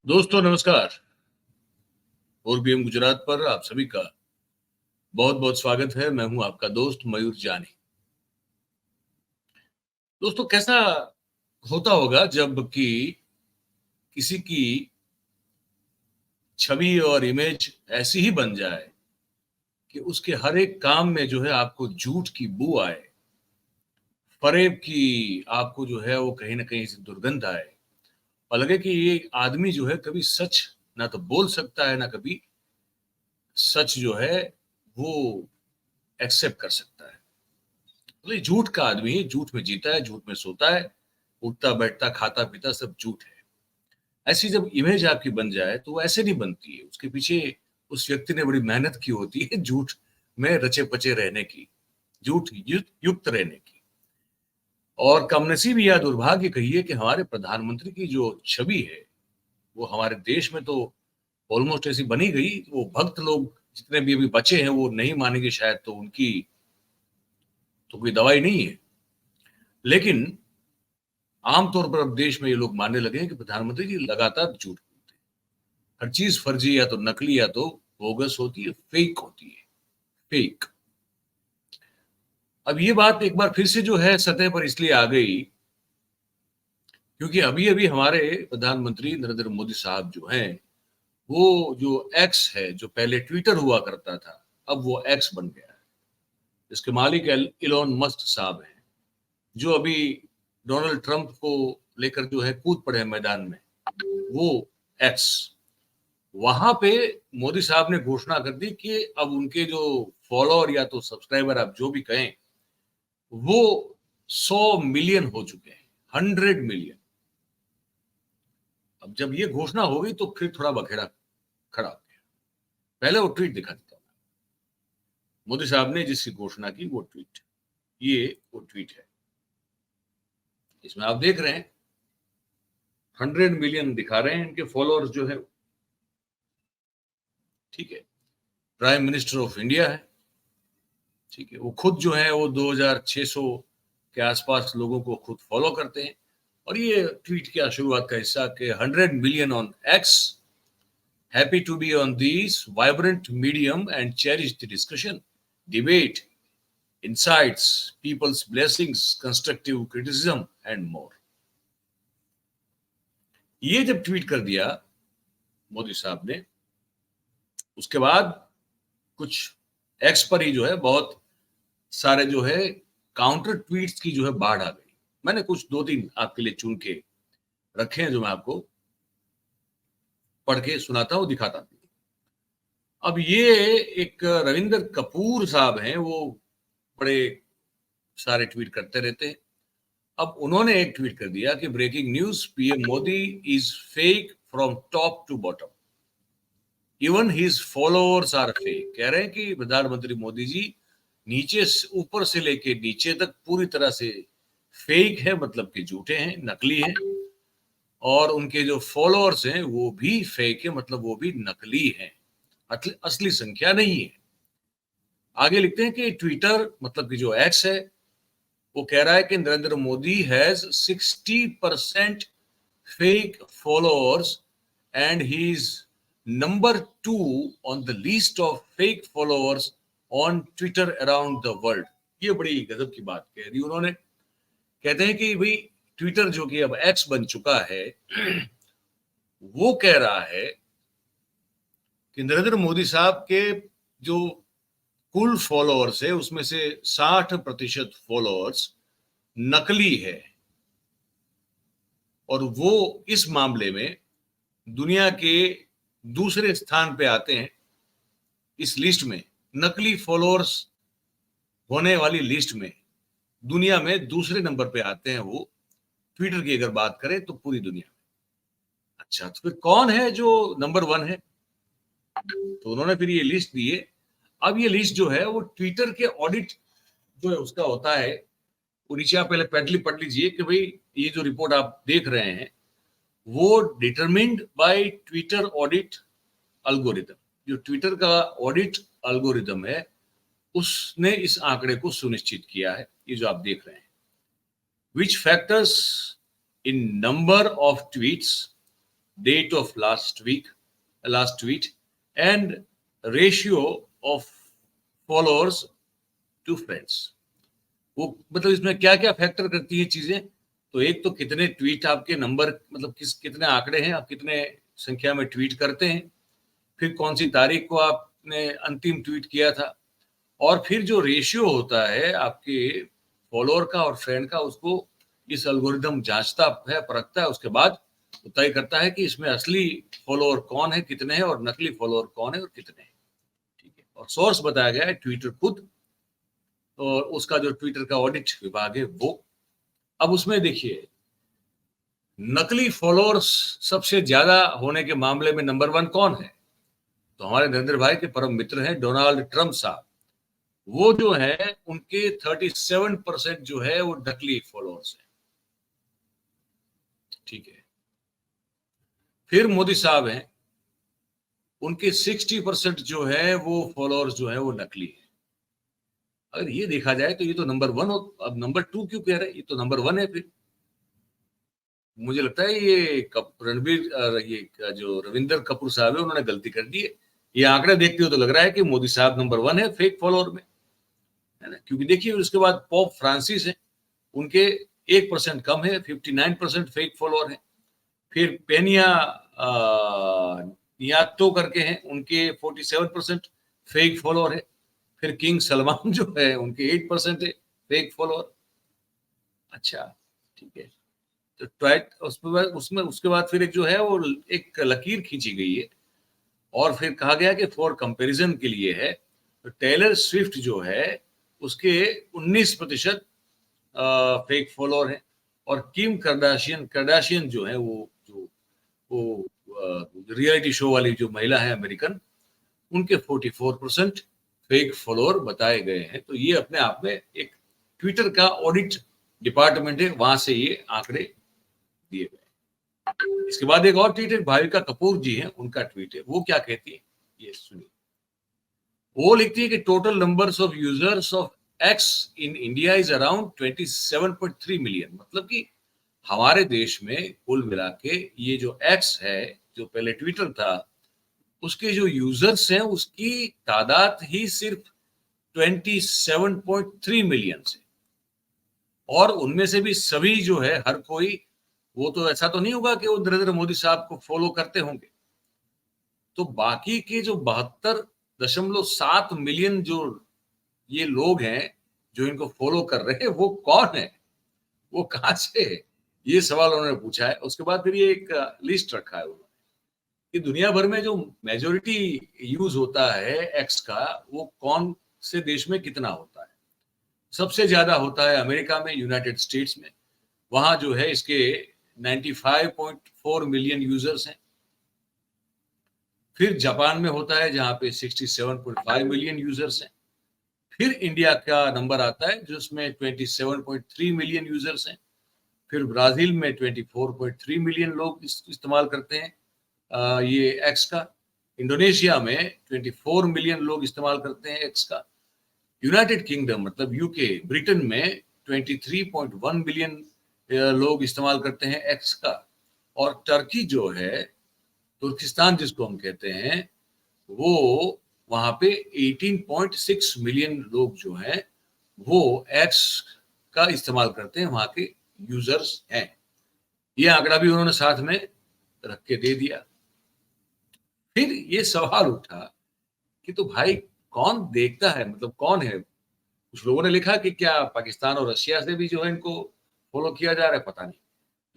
दोस्तों नमस्कार। ORBM गुजरात पर आप सभी का बहुत बहुत स्वागत है। मैं हूं आपका दोस्त मयूर जानी। दोस्तों कैसा होता होगा जब कि किसी की छवि और इमेज ऐसी ही बन जाए कि उसके हर एक काम में जो है आपको झूठ की बू आए, फरेब की आपको जो है वो कहीं ना कहीं से दुर्गंध आए और लगे कि ये आदमी जो है कभी सच ना तो बोल सकता है ना कभी सच जो है वो एक्सेप्ट कर सकता है। तो ये झूठ का आदमी है, झूठ में जीता है, झूठ में सोता है, उठता बैठता खाता पीता सब झूठ है। ऐसी जब इमेज आपकी बन जाए तो वो ऐसे नहीं बनती है, उसके पीछे उस व्यक्ति ने बड़ी मेहनत की होती है झूठ में रचे पचे रहने की, झूठ युक्त रहने की। और कमनसीब या दुर्भाग्य कहिए कि हमारे प्रधानमंत्री की जो छवि है वो हमारे देश में तो ऑलमोस्ट ऐसी बनी गई। वो भक्त लोग जितने भी अभी बचे हैं वो नहीं मानेंगे शायद, तो उनकी तो कोई दवाई नहीं है। लेकिन आमतौर पर अब देश में ये लोग मानने लगे हैं कि प्रधानमंत्री जी लगातार झूठ बोलते हैं। हर चीज फर्जी या तो नकली या तो बोगस होती है, फेक होती है, फेक। अब ये बात एक बार फिर से जो है सतह पर इसलिए आ गई क्योंकि अभी अभी हमारे प्रधानमंत्री नरेंद्र मोदी साहब जो हैं वो जो एक्स है, जो पहले ट्विटर हुआ करता था अब वो एक्स बन गया है, इसके मालिक इलॉन मस्क साहब हैं, जो अभी डोनाल्ड ट्रंप को लेकर जो है कूद पड़े हैं मैदान में। वो एक्स, वहां पे मोदी साहब ने घोषणा कर दी कि अब उनके जो फॉलोअर या तो सब्सक्राइबर आप जो भी कहें वो 100 मिलियन हो चुके हैं, 100 मिलियन। अब जब ये घोषणा हो गई तो फिर थोड़ा बखेड़ा खड़ा हो गया। पहले वो ट्वीट दिखा देता हूं, मोदी साहब ने जिसकी घोषणा की वो ट्वीट, ये वो ट्वीट है। इसमें आप देख रहे हैं 100 मिलियन दिखा रहे हैं इनके फॉलोअर्स जो है। ठीक है, प्राइम मिनिस्टर ऑफ इंडिया है। ठीक है, वो खुद जो है वो 2600 के आसपास लोगों को खुद फॉलो करते हैं। और ये ट्वीट किया शुरुआत का हिस्सा के 100 million on X, happy to be on this vibrant medium and cherish the discussion, debate, insights, people's blessings, constructive criticism and more। ये जब ट्वीट कर दिया मोदी साहब ने, उसके बाद कुछ एक्स पर ही जो है बहुत सारे जो है काउंटर ट्वीट्स की जो है बाढ़ आ गई। मैंने कुछ दो तीन आपके लिए चुन के रखे हैं जो मैं आपको पढ़ के सुनाता हूं, दिखाता हूं। अब ये एक रविंदर कपूर साहब हैं, वो बड़े सारे ट्वीट करते रहते हैं। अब उन्होंने एक ट्वीट कर दिया कि breaking news, PM Modi is fake from top to bottom, even his followers are fake. कह रहे हैं कि प्रधानमंत्री मोदी जी नीचे ऊपर से लेके नीचे तक पूरी तरह से फेक है, मतलब कि झूठे हैं, नकली हैं। और उनके जो फॉलोअर्स हैं वो भी फेक है, मतलब वो भी नकली हैं, असली संख्या नहीं है। आगे लिखते हैं कि ट्विटर मतलब कि जो एक्स है वो कह रहा है कि Narendra Modi has 60% fake followers and he is number 2 on the list of fake followers on Twitter around the world. ये बड़ी गजब की बात कह दी उन्होंने। कहते हैं कि भाई ट्विटर जो कि अब एक्स बन चुका है वो कह रहा है कि नरेंद्र मोदी साहब के जो कुल फॉलोअर्स है उसमें से 60% फॉलोअर्स नकली है। और वो इस मामले में दुनिया के दूसरे स्थान पे आते हैं इस लिस्ट में, नकली फॉलोअर्स होने वाली लिस्ट में दुनिया में दूसरे नंबर पे आते हैं वो, ट्विटर की अगर बात करें तो पूरी दुनिया में। अच्छा, तो फिर कौन है जो नंबर 1 है? तो उन्होंने फिर ये लिस्ट दी है। अब ये लिस्ट जो है वो ट्विटर के ऑडिट जो है उसका होता है। वो नीचे आप पहले पढ़ लीजिए कि भाई ये जो रिपोर्ट आप देख रहे हैं वो determined bye Twitter audit algorithm. जो ट्विटर का ऑडिट अल्गोरिदम है उसने इस आंकड़े को सुनिश्चित किया है, ये जो आप देख रहे हैं। विच factors in number of tweets date of last tweet, and ratio of followers to friends. वो मतलब इसमें क्या क्या फैक्टर करती है चीजें, तो एक तो कितने ट्वीट आपके नंबर, मतलब कितने आंकड़े हैं, आप कितने संख्या में ट्वीट करते हैं, फिर कौन सी तारीख को आपने अंतिम ट्वीट किया था, और फिर जो रेशियो होता है आपके फॉलोअर का और फ्रेंड का, उसको इस एल्गोरिदम जांचता है, परखता है, उसके बाद वो तय करता है कि इसमें असली फॉलोअर कौन है, कितने हैं, और नकली फॉलोअर कौन है और कितने हैं। ठीक है, और सोर्स बताया गया है ट्विटर खुद, और उसका जो ट्विटर का ऑडिट विभाग है वो। अब उसमें देखिए, नकली फॉलोअर्स सबसे ज्यादा होने के मामले में नंबर 1 कौन है, तो हमारे नरेंद्र भाई के परम मित्र हैं डोनाल्ड ट्रंप साहब। वो जो है उनके 37% जो है वो नकली फॉलोअर्स हैं। ठीक है, फिर मोदी साहब हैं, उनके 60% जो है वो फॉलोअर्स जो है वो नकली है। अगर ये देखा जाए तो ये तो नंबर 1 हो, अब नंबर 2 क्यों कह रहे हैं, ये तो नंबर 1 है। फिर मुझे लगता है ये ये जो रविंदर कपूर साहब है, उन्होंने गलती कर दी है। ये आंकड़े देखते हो तो लग रहा है कि मोदी साहब नंबर 1 है फेक फॉलोअर में, है ना। क्योंकि देखिए उसके बाद पोप फ्रांसिस है, उनके 1% कम है, 59% फेक फॉलोअर है। फिर पेनिया नियातो करके हैं, उनके 47% फेक फॉलोअर है। फिर किंग सलमान जो है उनके 8% है फेक फॉलोअर। अच्छा, ठीक है, तो ट्वाइट उसमें उसके बाद फिर एक जो है वो एक लकीर खींची गई है, और फिर कहा गया कि फॉर कंपैरिजन के लिए है, तो टेलर स्विफ्ट जो है उसके 19% फेक फॉलोअर है, और किम कर्दाशियन जो है वो रियलिटी शो वाली जो महिला है अमेरिकन, उनके 44% फेक फॉलोअर बताए गए हैं। तो ये अपने आप में एक ट्विटर का ऑडिट डिपार्टमेंट है, वहां से ये आंकड़े दिए गए। इसके बाद एक और ट्वीट है, भाविका कपूर जी हैं, उनका ट्वीट है। वो क्या कहती है ये सुनिए। वो लिखती है कि total numbers of users of x in India is around 27.3 million. मतलब कि हमारे देश में कुल मिला के ये जो एक्स है, जो पहले ट्विटर था, उसके जो यूजर्स हैं उसकी तादाद ही सिर्फ 27.3 मिलियन से, और उनमें से भी सभी जो है हर कोई, वो तो ऐसा तो नहीं होगा कि वो नरेंद्र मोदी साहब को फॉलो करते होंगे। तो बाकी के जो 72.7 मिलियन जो ये लोग हैं जो इनको फॉलो कर रहे हैं, वो कौन है, वो कहां से है, ये सवाल उन्होंने पूछा है। उसके बाद फिर ये एक लिस्ट रखा है उन्होंने कि दुनिया भर में जो मेजोरिटी यूज होता है एक्स का, वो कौन से देश में कितना होता है। सबसे ज्यादा होता है अमेरिका में, यूनाइटेड स्टेट्स में, वहां जो है इसके 95.4 मिलियन यूजर्स हैं। फिर जापान में होता है जहां पे 67.5 मिलियन यूजर्स हैं। फिर इंडिया का नंबर आता है जिसमें 27.3 मिलियन यूजर्स हैं। फिर ब्राजील में 24.3 मिलियन लोग इस्तेमाल करते हैं ये एक्स का। इंडोनेशिया में 24 मिलियन लोग इस्तेमाल करते हैं एक्स का। यूनाइटेड किंगडम मतलब यूके, ब्रिटेन में 23.1 मिलियन लोग इस्तेमाल करते हैं एक्स का। और टर्की जो है, तुर्किस्तान जिसको हम कहते हैं, वो वहां पे 18.6 मिलियन लोग जो हैं वो एक्स का इस्तेमाल करते हैं, वहां के यूजर्स हैं। ये आंकड़ा भी उन्होंने साथ में रख के दे दिया। फिर ये सवाल उठा कि तो भाई कौन देखता है, मतलब कौन है। कुछ लोगों ने लिखा कि क्या पाकिस्तान और रशिया से भी जो है इनको फॉलो किया जा रहा है, पता नहीं।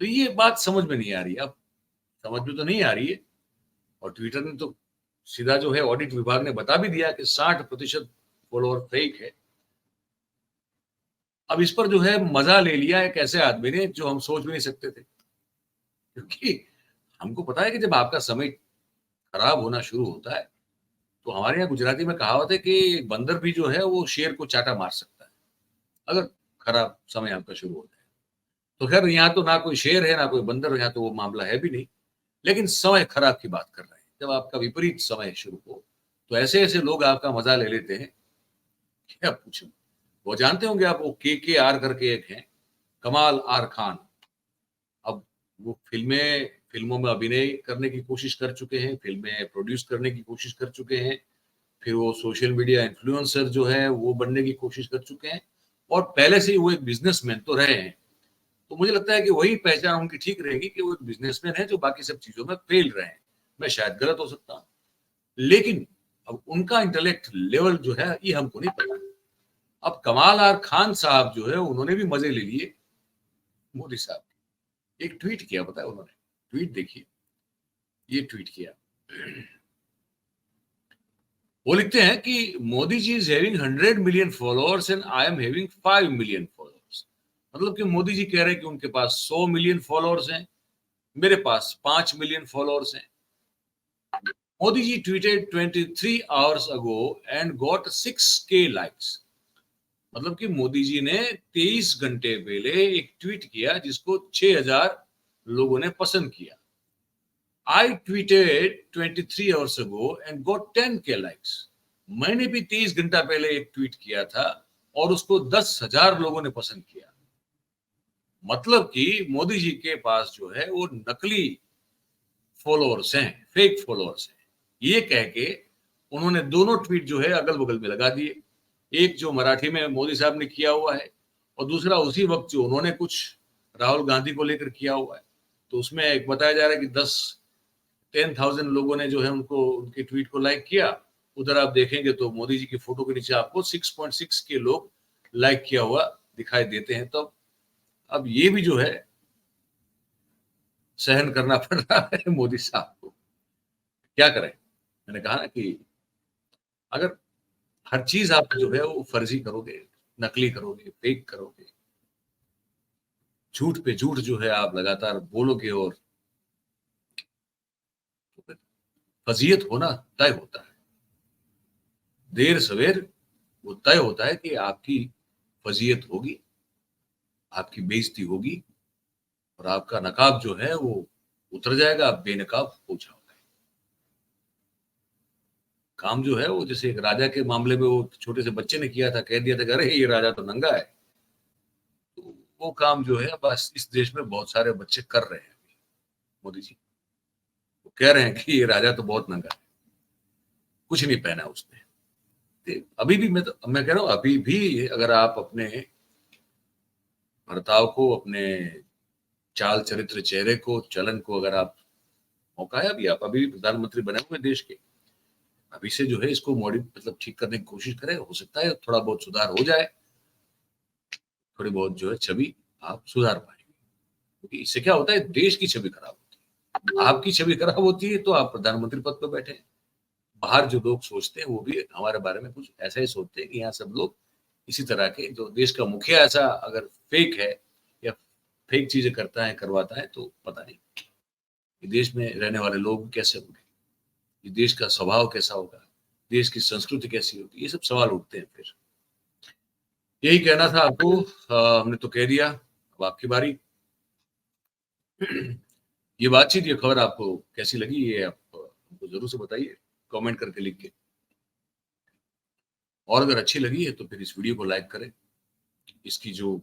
तो ये बात समझ में नहीं आ रही, अब समझ में तो नहीं आ रही है। और ट्विटर ने तो सीधा जो है ऑडिट विभाग ने बता भी दिया कि 60% फॉलोअर फेक है। अब इस पर जो है मजा ले लिया एक ऐसे आदमी ने जो हम सोच भी नहीं सकते थे, क्योंकि हमको पता है कि जब आपका समय खराब होना शुरू होता है, तो हमारे यहाँ गुजराती में कहावत है कि बंदर भी जो है वो शेर को चाटा मार सकता है अगर खराब समय आपका शुरू होता है। तो खैर यहाँ तो ना कोई शेर है ना कोई बंदर, यहाँ तो वो मामला है भी नहीं। लेकिन समय खराब की बात कर रहे हैं, जब आपका विपरीत समय शुरू हो तो ऐसे ऐसे लोग आपका मजा ले लेते हैं, क्या पूछूं। वो जानते होंगे आप, वो के आर करके एक हैं, कमाल आर खान। अब वो फिल्मों में अभिनय करने की कोशिश कर चुके हैं, फिल्में प्रोड्यूस करने की कोशिश कर चुके हैं, फिर वो सोशल मीडिया इन्फ्लुएंसर जो है वो बनने की कोशिश कर चुके हैं, और पहले से ही वो एक बिजनेसमैन तो रहे हैं। तो मुझे लगता है कि वही पहचान उनकी ठीक रहेगी कि वो एक बिजनेसमैन है जो बाकी सब चीजों में फेल रहे हैं। मैं शायद गलत हो सकता हूँ, लेकिन अब उनका इंटेलेक्ट लेवल जो है ये हमको नहीं पता। अब कमाल आर खान साहब जो है उन्होंने भी मजे ले लिए मोदी साहब। एक ट्वीट किया, पता है उन्होंने, ट्वीट देखिए, ये ट्वीट किया। वो लिखते हैं कि Modi ji is having 100 million followers and I am having 5 million followers. मतलब कि मोदी जी कह रहे हैं कि उनके पास 100 मिलियन फॉलोअर्स हैं, मेरे पास 5 मिलियन फॉलोअर्स हैं। Modi ji tweeted 23 hours ago and got 6K likes. मतलब कि मोदी जी ने 23 घंटे पहले एक ट्वीट किया जिसको 6000 लोगों ने पसंद किया। I tweeted 23 hours ago and got 10K likes. मैंने भी 23 घंटा पहले एक ट्वीट किया था और उसको 10,000 लोगों ने पसंद किया। मतलब कि मोदी जी के पास जो है वो नकली फॉलोअर्स हैं, फेक फॉलोअर्स हैं। ये कह के उन्होंने दोनों ट्वीट जो है अगल बगल में लगा दिए। एक जो मराठी में मोदी साहब ने किया हुआ है और दूसरा उसी वक्त जो उन्होंने कुछ राहुल गांधी को लेकर किया हुआ है। तो उसमें एक बताया जा रहा है कि 10,000 लोगों ने जो है उनको उनके ट्वीट को लाइक किया। उधर आप देखेंगे तो मोदी जी की फोटो के नीचे आपको 6.6 के लोग लाइक किया हुआ दिखाई देते हैं। तो अब ये भी जो है सहन करना पड़ रहा है मोदी साहब को। क्या करें? मैंने कहा ना कि अगर हर चीज आप जो है वो फर्जी करोगे, नकली करोगे, फेक करोगे, झूठ पे झूठ जो है आप लगातार बोलोगे, और फजीयत होना तय होता है। देर सवेर वो तय होता है कि आपकी फजीयत होगी, आपकी बेइज्जती होगी, और आपका नकाब जो है वो उतर जाएगा, आप बेनकाब हो जाओगे। काम जो है वो जैसे एक राजा के मामले में वो छोटे से बच्चे ने किया था, कह दिया था कि अरे ये राजा तो नंगा है। तो वो काम जो है बस इस देश में बहुत सारे बच्चे कर रहे हैं। मोदी जी वो कह रहे हैं कि ये राजा तो बहुत नंगा है, कुछ नहीं पहना उसने। अभी भी मैं कह रहा हूँ, अभी भी अगर आप अपने बर्ताव को, अपने चाल चरित्र, चेहरे को, चलन को, अगर आप मौका है, अभी आप अभी प्रधानमंत्री बने हुए देश के, अभी से जो है इसको मतलब ठीक करने की कोशिश करें। हो सकता है थोड़ा बहुत सुधार हो जाए, थोड़ी बहुत जो है छवि आप सुधार पाएंगे। क्योंकि इससे क्या होता है, देश की छवि खराब होती है। आपकी छवि खराब होती है तो आप प्रधानमंत्री पद पर बैठे हैं। बाहर जो लोग सोचते हैं वो भी हमारे बारे में कुछ ऐसा ही सोचते हैं कि यहाँ सब लोग इसी तरह के, जो देश का मुखिया ऐसा अगर फेक है या फेक चीजें करता है, करवाता है, तो पता नहीं कि देश में रहने वाले लोग कैसे होंगे, ये देश का स्वभाव कैसा होगा, देश की संस्कृति कैसी होगी, ये सब सवाल उठते हैं। फिर यही कहना था आपको। हमने तो कह दिया, अब आपकी बारी। ये बातचीत, ये खबर आपको कैसी लगी, ये आप हमको जरूर से बताइए कमेंट करके, लिख के। और अगर अच्छी लगी है तो फिर इस वीडियो को लाइक करें। इसकी जो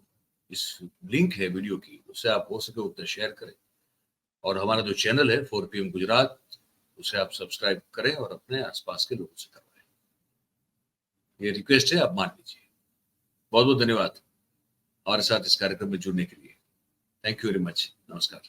इस लिंक है वीडियो की, उससे आप हो सके उतना शेयर करें। और हमारा जो चैनल है 4PM गुजरात, उसे आप सब्सक्राइब करें और अपने आसपास के लोगों से करवाएं। ये रिक्वेस्ट है, आप मान लीजिए। बहुत बहुत धन्यवाद हमारे साथ इस कार्यक्रम में जुड़ने के लिए। Thank you very much. नमस्कार।